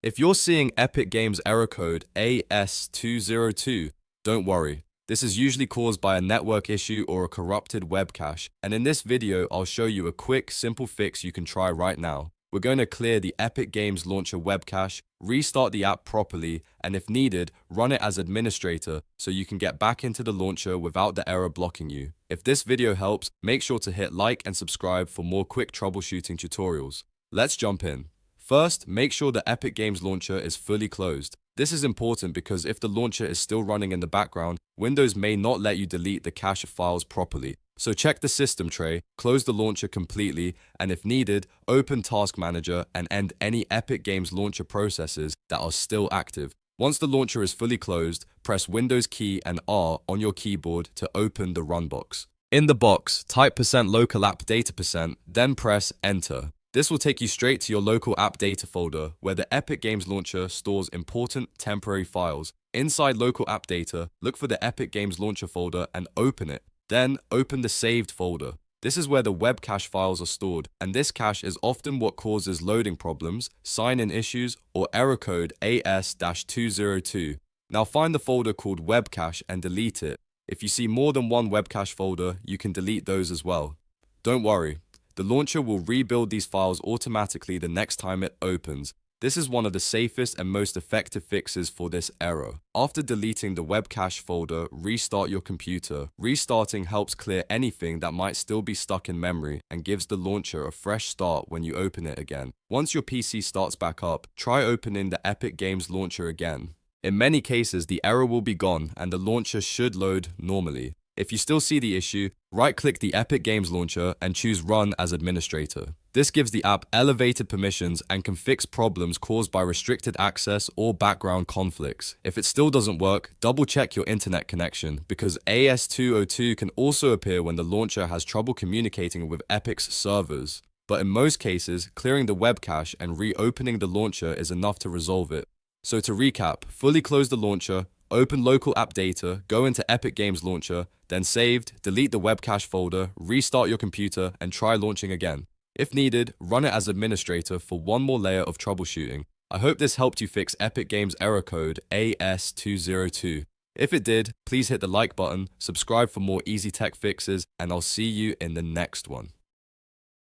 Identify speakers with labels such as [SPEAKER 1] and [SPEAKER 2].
[SPEAKER 1] If you're seeing Epic Games error code AS202, don't worry. This is usually caused by a network issue or a corrupted web cache, and in this video I'll show you a quick, simple fix you can try right now. We're going to clear the Epic Games Launcher web cache, restart the app properly, and if needed, run it as administrator so you can get back into the launcher without the error blocking you. If this video helps, make sure to hit like and subscribe for more quick troubleshooting tutorials. Let's jump in. First, make sure the Epic Games Launcher is fully closed. This is important because if the launcher is still running in the background, Windows may not let you delete the cache files properly. So check the system tray, close the launcher completely, and if needed, open Task Manager and end any Epic Games Launcher processes that are still active. Once the launcher is fully closed, press Windows key and R on your keyboard to open the run box. In the box, type %localappdata%, then press Enter. This will take you straight to your local app data folder where the Epic Games Launcher stores important temporary files. Inside local app data, look for the Epic Games Launcher folder and open it. Then open the saved folder. This is where the web cache files are stored, and this cache is often what causes loading problems, sign-in issues, or error code AS-202. Now find the folder called Webcache and delete it. If you see more than one web cache folder, you can delete those as well. Don't worry. The launcher will rebuild these files automatically the next time it opens. This is one of the safest and most effective fixes for this error. After deleting the web cache folder, restart your computer. Restarting helps clear anything that might still be stuck in memory and gives the launcher a fresh start when you open it again. Once your PC starts back up, try opening the Epic Games Launcher again. In many cases, the error will be gone and the launcher should load normally. If you still see the issue, right-click the Epic Games Launcher and choose Run as Administrator. This gives the app elevated permissions and can fix problems caused by restricted access or background conflicts. If it still doesn't work, double-check your internet connection because AS202 can also appear when the launcher has trouble communicating with Epic's servers. But in most cases, clearing the web cache and reopening the launcher is enough to resolve it. So to recap, fully close the launcher, open local app data, go into Epic Games Launcher, then saved, delete the web cache folder, restart your computer, and try launching again. If needed, run it as administrator for one more layer of troubleshooting. I hope this helped you fix Epic Games error code AS202. If it did, please hit the like button, subscribe for more easy tech fixes, and I'll see you in the next one.